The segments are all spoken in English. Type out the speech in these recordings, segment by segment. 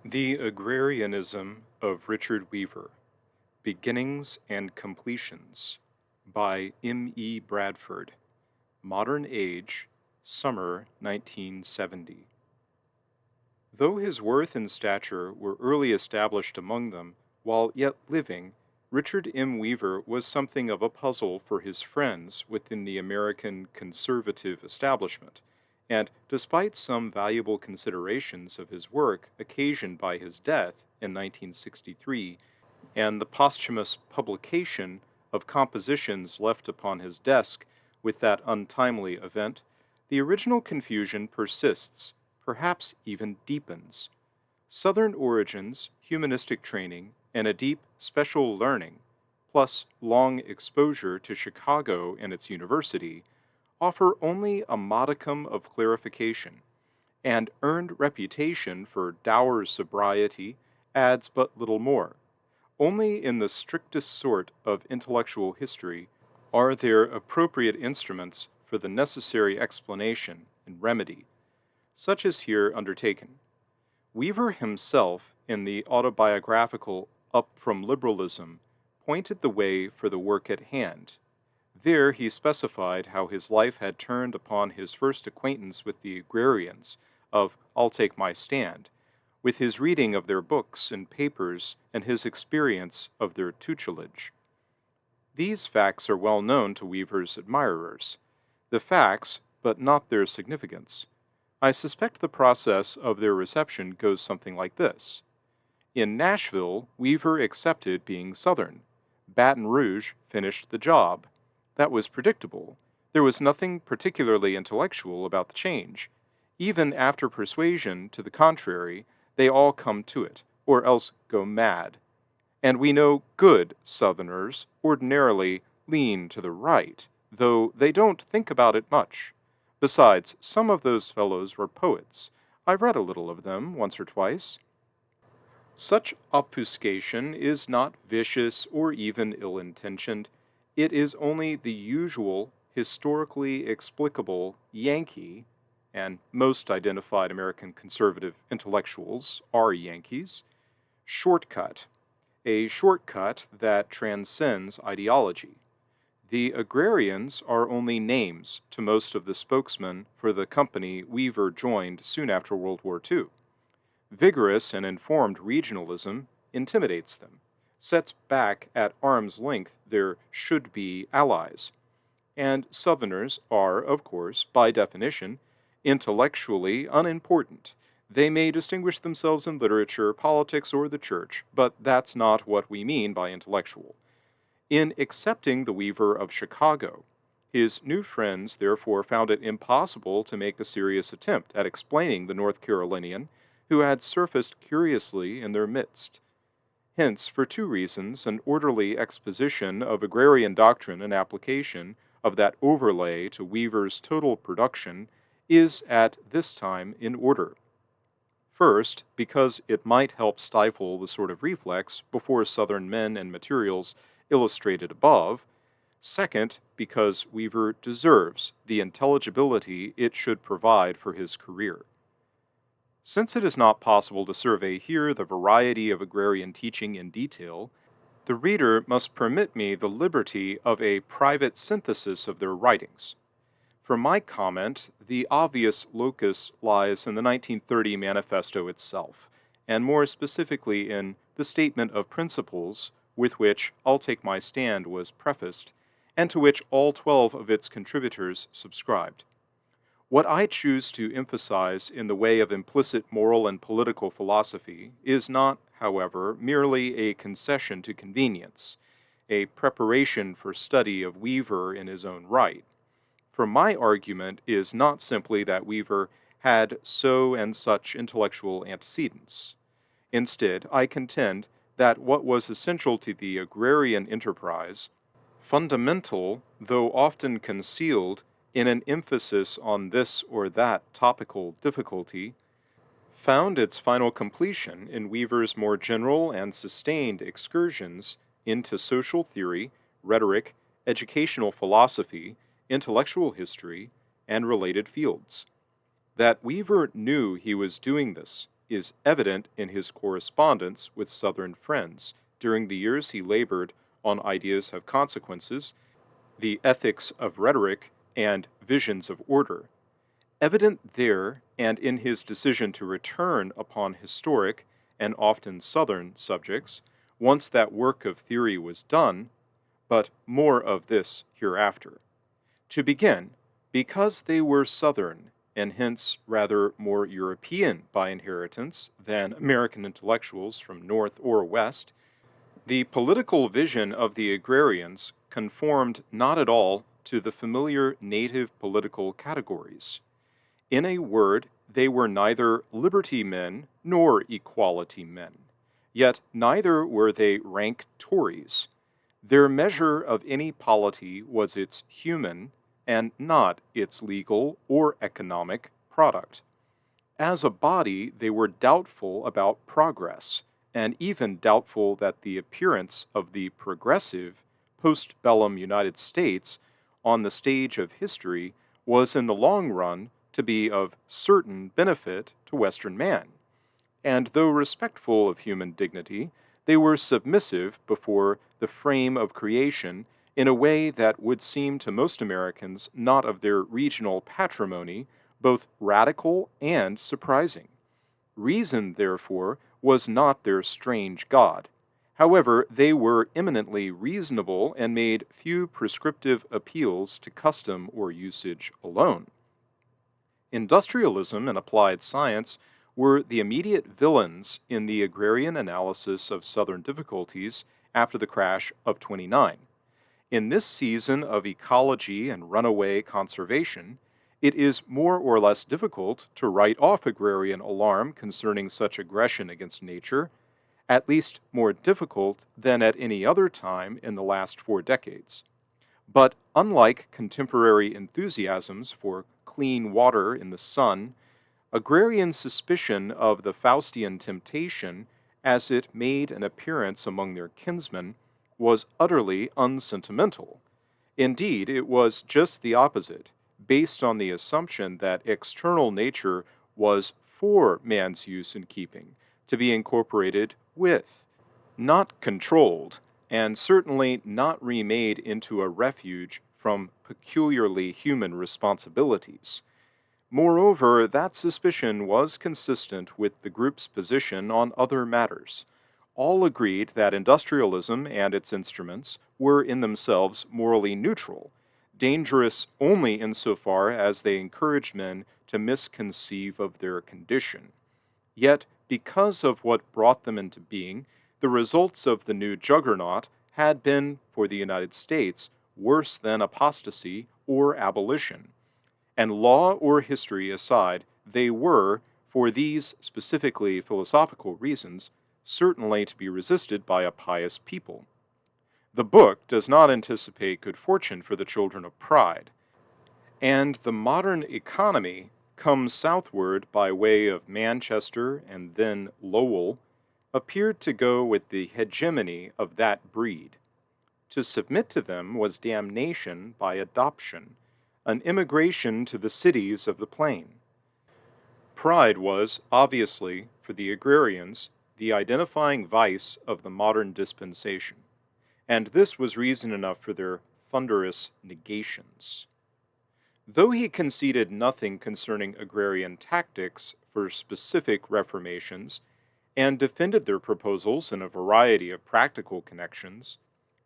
The Agrarianism of Richard Weaver, Beginnings and Completions by M. E. Bradford, Modern Age, Summer 1970. Though his worth and stature were early established among them, while yet living, Richard M. Weaver was something of a puzzle for his friends within the American conservative establishment, and despite some valuable considerations of his work occasioned by his death in 1963 and the posthumous publication of compositions left upon his desk with that untimely event, the original confusion persists, perhaps even deepens. Southern origins, humanistic training, and a deep special learning, plus long exposure to Chicago and its university, offer only a modicum of clarification, and earned reputation for dour sobriety adds but little more. Only in the strictest sort of intellectual history are there appropriate instruments for the necessary explanation and remedy, such as here undertaken. Weaver himself, in the autobiographical Up from Liberalism, pointed the way for the work at hand. There he specified how his life had turned upon his first acquaintance with the Agrarians of I'll Take My Stand, with his reading of their books and papers and his experience of their tutelage. These facts are well known to Weaver's admirers. The facts, but not their significance. I suspect the process of their reception goes something like this. In Nashville, Weaver accepted being Southern. Baton Rouge finished the job. That was predictable. There was nothing particularly intellectual about the change. Even after persuasion to the contrary, they all come to it, or else go mad. And we know good Southerners ordinarily lean to the right, though they don't think about it much. Besides, some of those fellows were poets. I read a little of them once or twice. Such obfuscation is not vicious or even ill intentioned. It is only the usual, historically explicable Yankee, and most identified American conservative intellectuals are Yankees, shortcut, a shortcut that transcends ideology. The Agrarians are only names to most of the spokesmen for the company Weaver joined soon after World War II. Vigorous and informed regionalism intimidates them, sets back at arm's length their should be allies. And Southerners are, of course, by definition, intellectually unimportant. They may distinguish themselves in literature, politics, or the church, but that's not what we mean by intellectual. In accepting the Weaver of Chicago, his new friends therefore found it impossible to make a serious attempt at explaining the North Carolinian who had surfaced curiously in their midst. Hence, for two reasons, an orderly exposition of agrarian doctrine and application of that overlay to Weaver's total production is at this time in order. First, because it might help stifle the sort of reflex before Southern men and materials illustrated above. Second, because Weaver deserves the intelligibility it should provide for his career. Since it is not possible to survey here the variety of agrarian teaching in detail, the reader must permit me the liberty of a private synthesis of their writings. For my comment, the obvious locus lies in the 1930 manifesto itself, and more specifically in the statement of principles with which I'll Take My Stand was prefaced, and to which all 12 of its contributors subscribed. What I choose to emphasize in the way of implicit moral and political philosophy is not, however, merely a concession to convenience, a preparation for study of Weaver in his own right. For my argument is not simply that Weaver had so and such intellectual antecedents. Instead, I contend that what was essential to the agrarian enterprise, fundamental though often concealed in an emphasis on this or that topical difficulty, found its final completion in Weaver's more general and sustained excursions into social theory, rhetoric, educational philosophy, intellectual history, and related fields. That Weaver knew he was doing this is evident in his correspondence with Southern friends during the years he labored on ideas of consequences, the ethics of rhetoric, and visions of order. Evident there and in his decision to return upon historic and often Southern subjects once that work of theory was done, but more of this hereafter. To begin, because they were Southern and hence rather more European by inheritance than American intellectuals from North or West, the political vision of the agrarians conformed not at all to the familiar native political categories. In a word, they were neither liberty men nor equality men. Yet neither were they rank Tories. Their measure of any polity was its human, and not its legal or economic, product. As a body, they were doubtful about progress, and even doubtful that the appearance of the progressive, post-bellum United States on the stage of history was in the long run to be of certain benefit to Western man. And though respectful of human dignity, they were submissive before the frame of creation in a way that would seem to most Americans not of their regional patrimony, both radical and surprising. Reason, therefore, was not their strange god. However, they were eminently reasonable and made few prescriptive appeals to custom or usage alone. Industrialism and applied science were the immediate villains in the agrarian analysis of Southern difficulties after the crash of '29. In this season of ecology and runaway conservation, it is more or less difficult to write off agrarian alarm concerning such aggression against nature, at least more difficult than at any other time in the last 4 decades. But unlike contemporary enthusiasms for clean water in the sun, agrarian suspicion of the Faustian temptation as it made an appearance among their kinsmen was utterly unsentimental. Indeed, it was just the opposite, based on the assumption that external nature was for man's use and keeping, to be incorporated with, not controlled, and certainly not remade into a refuge from peculiarly human responsibilities. Moreover, that suspicion was consistent with the group's position on other matters. All agreed that industrialism and its instruments were in themselves morally neutral, dangerous only insofar as they encouraged men to misconceive of their condition. Yet, because of what brought them into being, the results of the new juggernaut had been, for the United States, worse than apostasy or abolition. And law or history aside, they were, for these specifically philosophical reasons, certainly to be resisted by a pious people. The book does not anticipate good fortune for the children of pride, and the modern economy comes southward by way of Manchester and then Lowell, appeared to go with the hegemony of that breed. To submit to them was damnation by adoption, an immigration to the cities of the plain. Pride was, obviously, for the agrarians, the identifying vice of the modern dispensation, and this was reason enough for their thunderous negations. Though he conceded nothing concerning agrarian tactics for specific reformations, and defended their proposals in a variety of practical connections,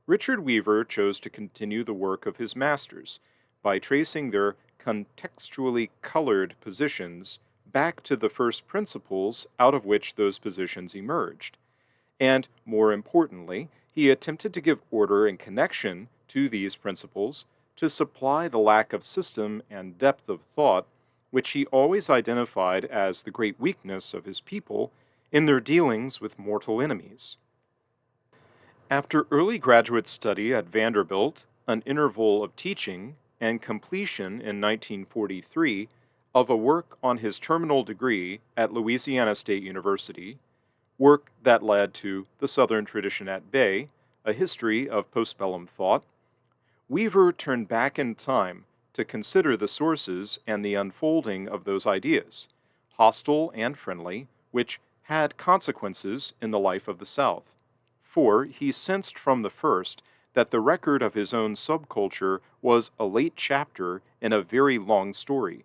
Richard Weaver chose to continue the work of his masters by tracing their contextually colored positions back to the first principles out of which those positions emerged. And, more importantly, he attempted to give order and connection to these principles to supply the lack of system and depth of thought which he always identified as the great weakness of his people in their dealings with mortal enemies. After early graduate study at Vanderbilt, an interval of teaching, and completion in 1943 of a work on his terminal degree at Louisiana State University, work that led to The Southern Tradition at Bay, a history of postbellum thought, Weaver turned back in time to consider the sources and the unfolding of those ideas, hostile and friendly, which had consequences in the life of the South. For he sensed from the first that the record of his own subculture was a late chapter in a very long story.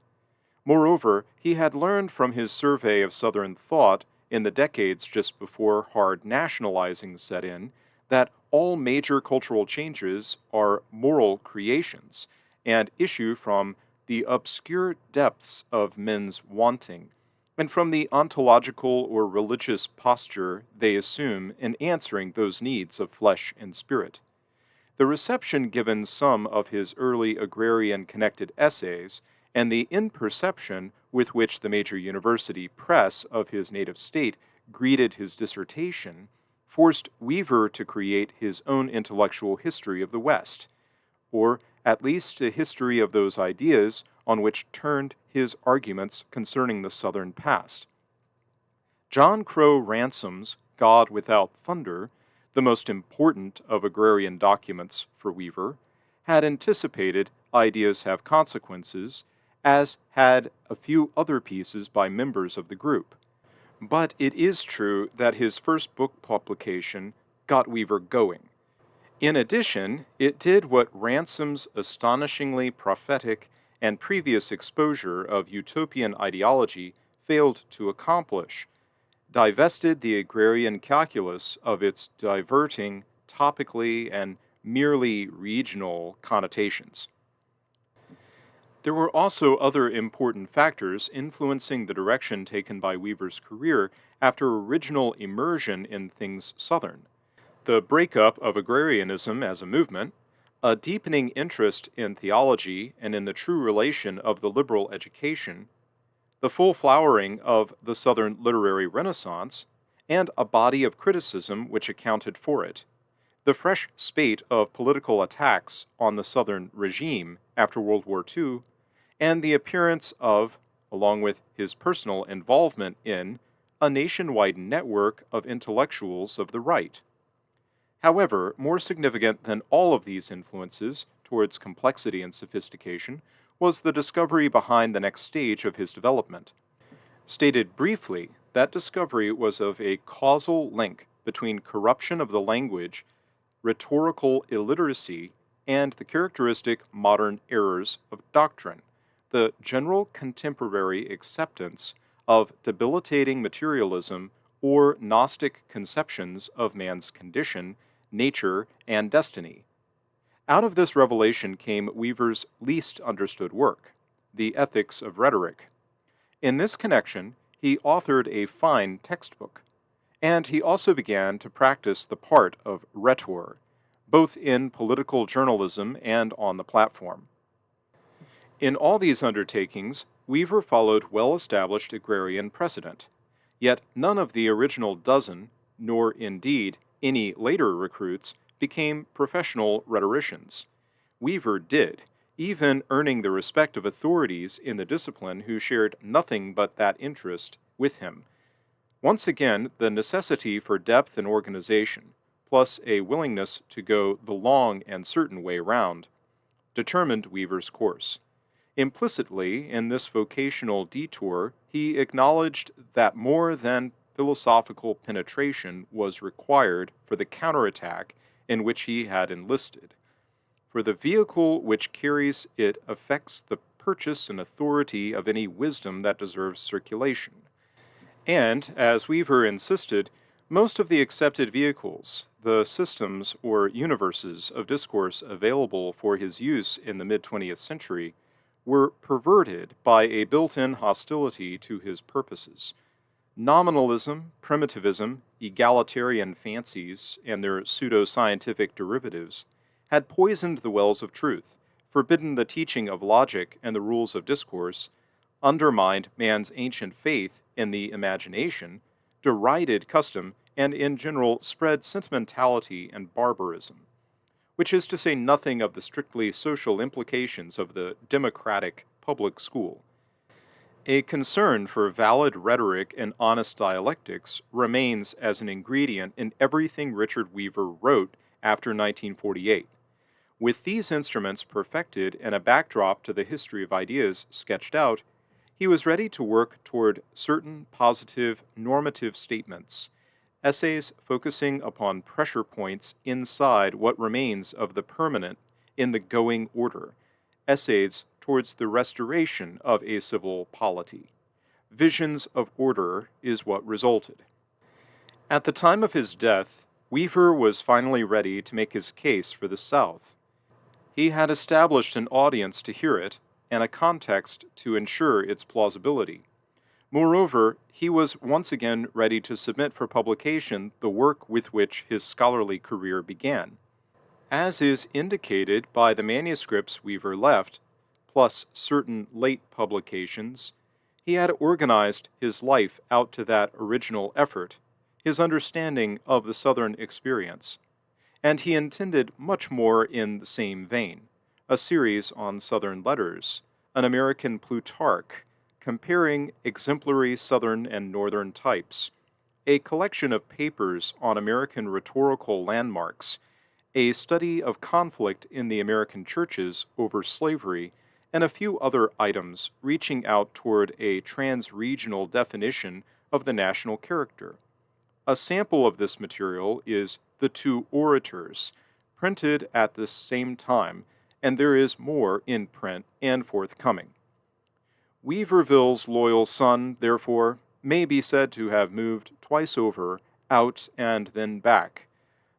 Moreover, he had learned from his survey of Southern thought in the decades just before hard nationalizing set in that all major cultural changes are moral creations and issue from the obscure depths of men's wanting, and from the ontological or religious posture they assume in answering those needs of flesh and spirit. The reception given some of his early agrarian connected essays, and the imperception with which the major university press of his native state greeted his dissertation, forced Weaver to create his own intellectual history of the West, or at least a history of those ideas on which turned his arguments concerning the Southern past. John Crow Ransom's God Without Thunder, the most important of agrarian documents for Weaver, had anticipated ideas have consequences, as had a few other pieces by members of the group. But it is true that his first book publication got Weaver going. In addition, it did what Ransom's astonishingly prophetic and previous exposure of utopian ideology failed to accomplish: divested the agrarian calculus of its diverting, topically, and merely regional connotations. There were also other important factors influencing the direction taken by Weaver's career after original immersion in things Southern: the breakup of agrarianism as a movement, a deepening interest in theology and in the true relation of the liberal education, the full flowering of the Southern literary renaissance, and a body of criticism which accounted for it, the fresh spate of political attacks on the Southern regime after World War II, and the appearance of, along with his personal involvement in, a nationwide network of intellectuals of the right. However, more significant than all of these influences towards complexity and sophistication was the discovery behind the next stage of his development. Stated briefly, that discovery was of a causal link between corruption of the language, rhetorical illiteracy, and the characteristic modern errors of doctrine, the general contemporary acceptance of debilitating materialism or Gnostic conceptions of man's condition, nature, and destiny. Out of this revelation came Weaver's least understood work, The Ethics of Rhetoric. In this connection, he authored a fine textbook, and he also began to practice the part of rhetor, both in political journalism and on the platform. In all these undertakings, Weaver followed well-established agrarian precedent, yet none of the original dozen, nor indeed any later recruits, became professional rhetoricians. Weaver did, even earning the respect of authorities in the discipline who shared nothing but that interest with him. Once again, the necessity for depth and organization, plus a willingness to go the long and certain way round, determined Weaver's course. Implicitly, in this vocational detour, he acknowledged that more than philosophical penetration was required for the counterattack in which he had enlisted, for the vehicle which carries it affects the purchase and authority of any wisdom that deserves circulation. And, as Weaver insisted, most of the accepted vehicles, the systems or universes of discourse available for his use in the mid-20th century, were perverted by a built-in hostility to his purposes. Nominalism, primitivism, egalitarian fancies, and their pseudo-scientific derivatives had poisoned the wells of truth, forbidden the teaching of logic and the rules of discourse, undermined man's ancient faith in the imagination, derided custom, and in general spread sentimentality and barbarism, which is to say nothing of the strictly social implications of the democratic public school. A concern for valid rhetoric and honest dialectics remains as an ingredient in everything Richard Weaver wrote after 1948. With these instruments perfected and a backdrop to the history of ideas sketched out, He was ready to work toward certain positive normative statements, essays focusing upon pressure points inside what remains of the permanent in the going order, essays towards the restoration of a civil polity. Visions of order is what resulted. At the time of his death, Weaver was finally ready to make his case for the South. He had established an audience to hear it and a context to ensure its plausibility. Moreover, he was once again ready to submit for publication the work with which his scholarly career began. As is indicated by the manuscripts Weaver left, plus certain late publications, he had organized his life out to that original effort, his understanding of the Southern experience, and he intended much more in the same vein, a series on Southern letters, an American Plutarch, comparing exemplary Southern and Northern types, a collection of papers on American rhetorical landmarks, a study of conflict in the American churches over slavery, and a few other items reaching out toward a trans-regional definition of the national character. A sample of this material is The Two Orators, printed at the same time, and there is more in print and forthcoming. Weaverville's loyal son, therefore, may be said to have moved twice over, out, and then back.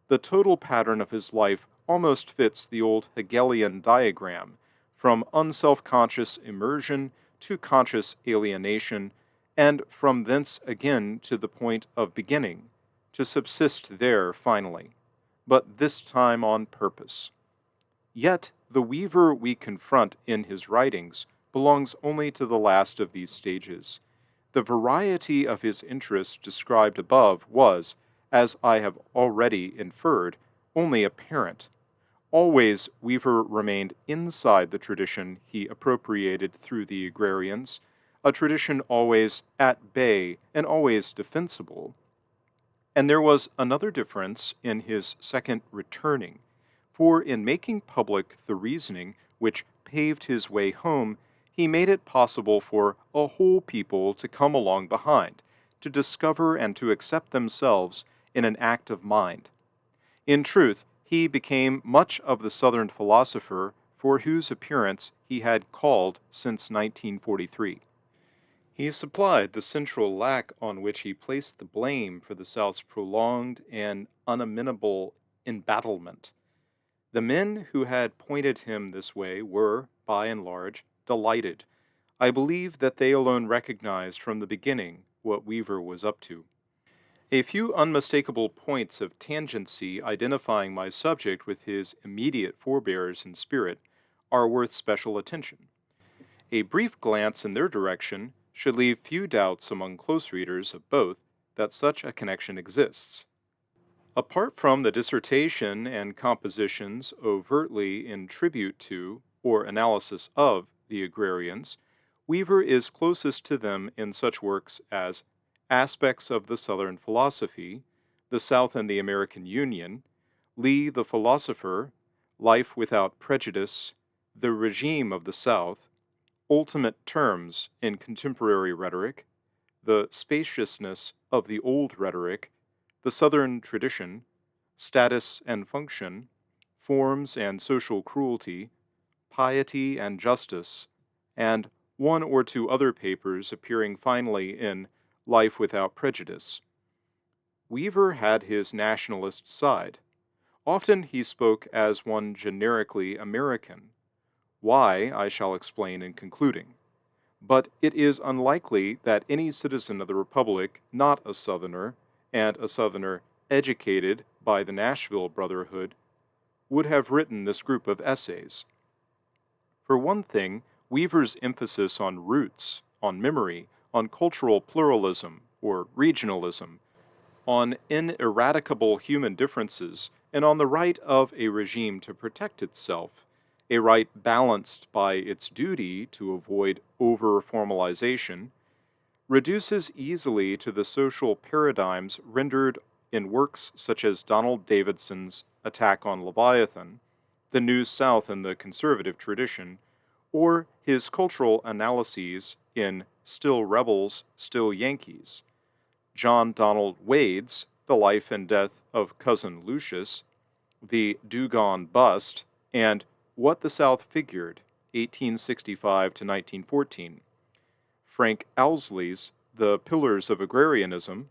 The total pattern of his life almost fits the old Hegelian diagram, from unself-conscious immersion to conscious alienation, and from thence again to the point of beginning, to subsist there finally, but this time on purpose. Yet the weaver we confront in his writings belongs only to the last of these stages. The variety of his interests described above was, as I have already inferred, only apparent. Always Weaver remained inside the tradition he appropriated through the Agrarians, a tradition always at bay and always defensible. And there was another difference in his second returning, for in making public the reasoning which paved his way home, he made it possible for a whole people to come along behind, to discover and to accept themselves in an act of mind. In truth, he became much of the Southern philosopher for whose appearance he had called since 1943. He supplied the central lack on which he placed the blame for the South's prolonged and unamenable embattlement. The men who had pointed him this way were, by and large, delighted. I believe that they alone recognized from the beginning what Weaver was up to. A few unmistakable points of tangency identifying my subject with his immediate forebears in spirit are worth special attention. A brief glance in their direction should leave few doubts among close readers of both that such a connection exists. Apart from the dissertation and compositions overtly in tribute to or analysis of the Agrarians, Weaver is closest to them in such works as Aspects of the Southern Philosophy, The South and the American Union, Lee the Philosopher, Life Without Prejudice, The Regime of the South, Ultimate Terms in Contemporary Rhetoric, The Spaciousness of the Old Rhetoric, The Southern Tradition, Status and Function, Forms and Social Cruelty, Piety and Justice, and one or two other papers appearing finally in Life Without Prejudice. Weaver had his nationalist side. Often he spoke as one generically American. Why, I shall explain in concluding. But it is unlikely that any citizen of the Republic not a Southerner, and a Southerner educated by the Nashville Brotherhood, would have written this group of essays. For one thing, Weaver's emphasis on roots, on memory, on cultural pluralism, or regionalism, on ineradicable human differences, and on the right of a regime to protect itself, a right balanced by its duty to avoid over-formalization, reduces easily to the social paradigms rendered in works such as Donald Davidson's Attack on Leviathan, The New South and the Conservative Tradition, or his cultural analyses in Still Rebels, Still Yankees, John Donald Wade's The Life and Death of Cousin Lucius, The Dugon Bust, and What the South Figured, 1865 to 1914, Frank Owsley's The Pillars of Agrarianism,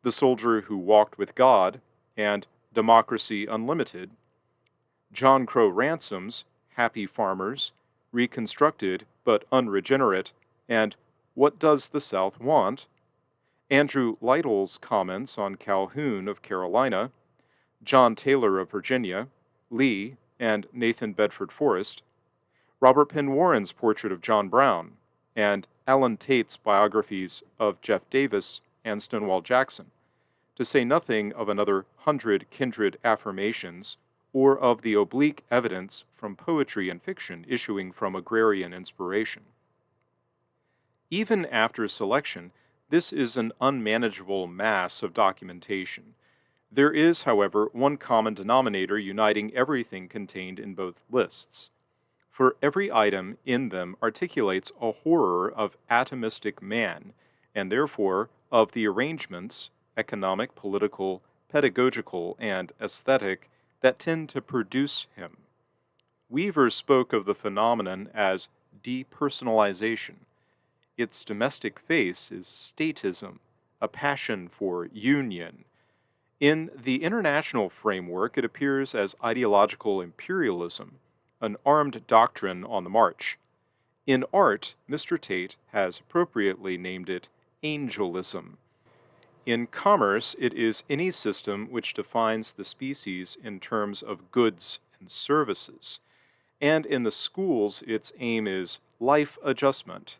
The Soldier Who Walked with God, and Democracy Unlimited, John Crow Ransom's Happy Farmers, Reconstructed but Unregenerate, and What Does the South Want?, Andrew Lytle's comments on Calhoun of Carolina, John Taylor of Virginia, Lee, and Nathan Bedford Forrest, Robert Penn Warren's portrait of John Brown, and Alan Tate's biographies of Jeff Davis and Stonewall Jackson, to say nothing of another 100 kindred affirmations, or of the oblique evidence from poetry and fiction issuing from agrarian inspiration. Even after selection, this is an unmanageable mass of documentation. There is, however, one common denominator uniting everything contained in both lists. For every item in them articulates a horror of atomistic man, and therefore of the arrangements, economic, political, pedagogical, and aesthetic, that tend to produce him. Weaver spoke of the phenomenon as depersonalization. Its domestic face is statism, a passion for union. In the international framework, it appears as ideological imperialism, an armed doctrine on the march. In art, Mr. Tate has appropriately named it angelism. In commerce, it is any system which defines the species in terms of goods and services. And in the schools, its aim is life adjustment.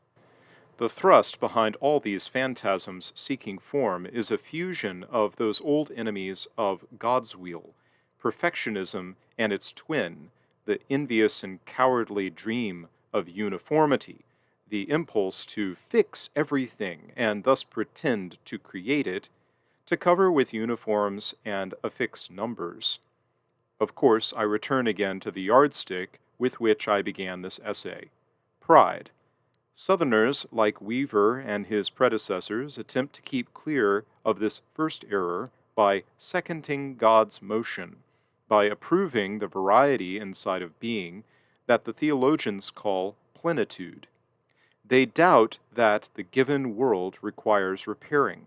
The thrust behind all these phantasms seeking form is a fusion of those old enemies of God's wheel, perfectionism and its twin, the envious and cowardly dream of uniformity, the impulse to fix everything and thus pretend to create it, to cover with uniforms and affix numbers. Of course, I return again to the yardstick with which I began this essay: pride. Southerners, like Weaver and his predecessors, attempt to keep clear of this first error by seconding God's motion, by approving the variety inside of being that the theologians call plenitude. They doubt that the given world requires repairing.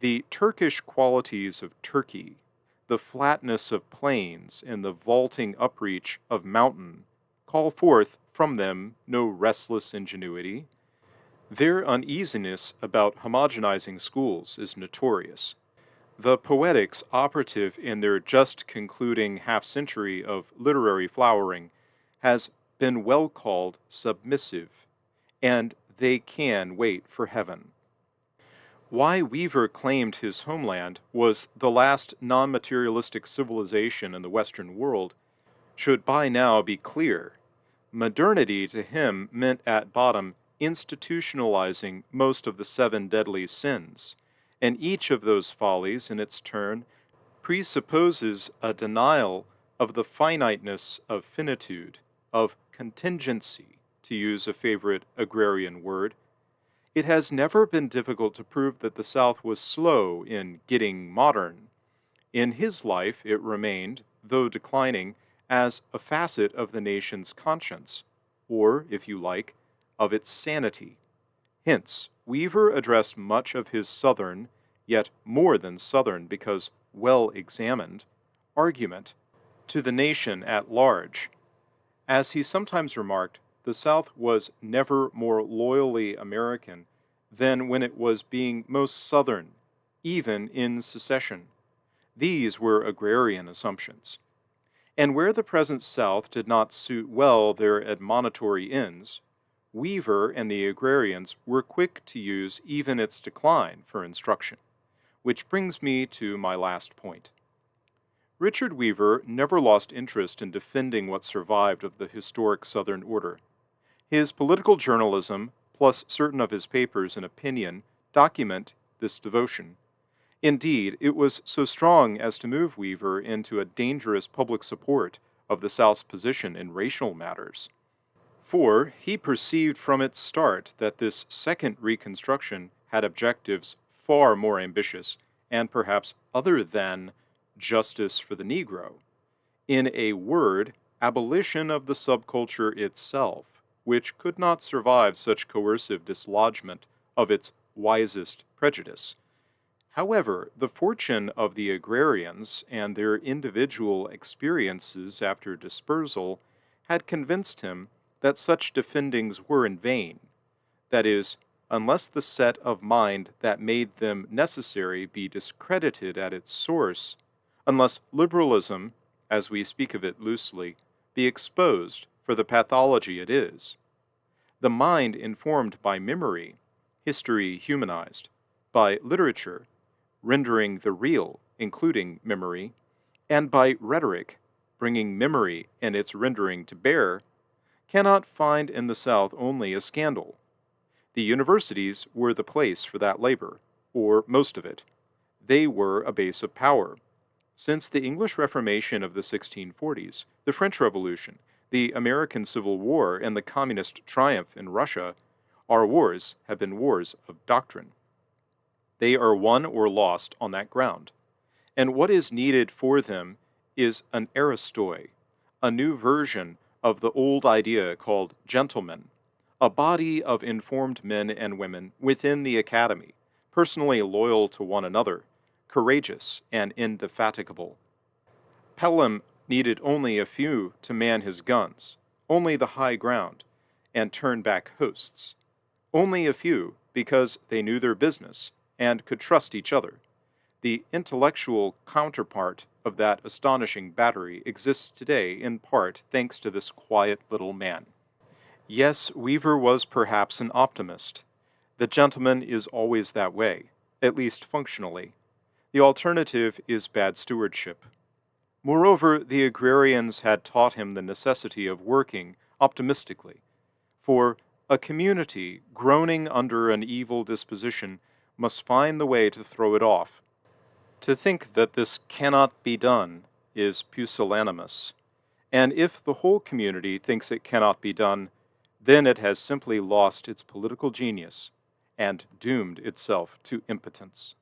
The Turkish qualities of Turkey, the flatness of plains, and the vaulting upreach of mountain call forth from them no restless ingenuity. Their uneasiness about homogenizing schools is notorious. The poetics operative in their just concluding half-century of literary flowering has been well called submissive, and they can wait for heaven. Why Weaver claimed his homeland was the last non-materialistic civilization in the Western world should by now be clear. Modernity to him meant at bottom institutionalizing most of the 7 deadly sins, and each of those follies in its turn presupposes a denial of the finiteness of finitude, of contingency, to use a favorite agrarian word. It has never been difficult to prove that the South was slow in getting modern. In his life, it remained, though declining, as a facet of the nation's conscience, or, if you like, of its sanity. Hence, Weaver addressed much of his Southern, yet more than Southern because well examined, argument to the nation at large. As he sometimes remarked, the South was never more loyally American than when it was being most Southern, even in secession. These were agrarian assumptions. And where the present South did not suit well their admonitory ends, Weaver and the Agrarians were quick to use even its decline for instruction. Which brings me to my last point. Richard Weaver never lost interest in defending what survived of the historic Southern order. His political journalism, plus certain of his papers and opinion, document this devotion. Indeed, it was so strong as to move Weaver into a dangerous public support of the South's position in racial matters. For he perceived from its start that this second reconstruction had objectives far more ambitious and perhaps other than justice for the Negro. In a word, abolition of the subculture itself, which could not survive such coercive dislodgment of its wisest prejudice. However, the fortune of the agrarians and their individual experiences after dispersal had convinced him that such defendings were in vain. That is, unless the set of mind that made them necessary be discredited at its source, unless liberalism, as we speak of it loosely, be exposed for the pathology it is. The mind informed by memory, history humanized, by literature, rendering the real, including memory, and by rhetoric, bringing memory and its rendering to bear, cannot find in the South only a scandal. The universities were the place for that labor, or most of it. They were a base of power. Since the English Reformation of the 1640s, the French Revolution, the American Civil War, and the Communist triumph in Russia, our wars have been wars of doctrine. They are won or lost on that ground. And what is needed for them is an aristoi, a new version of the old idea called gentlemen, a body of informed men and women within the academy, personally loyal to one another, courageous and indefatigable. Pelham needed only a few to man his guns, only the high ground, and turn back hosts. Only a few, because they knew their business and could trust each other. The intellectual counterpart of that astonishing battery exists today in part thanks to this quiet little man. Yes, Weaver was perhaps an optimist. The gentleman is always that way, at least functionally. The alternative is bad stewardship. Moreover, the agrarians had taught him the necessity of working optimistically, for a community groaning under an evil disposition must find the way to throw it off. To think that this cannot be done is pusillanimous, and if the whole community thinks it cannot be done, then it has simply lost its political genius and doomed itself to impotence.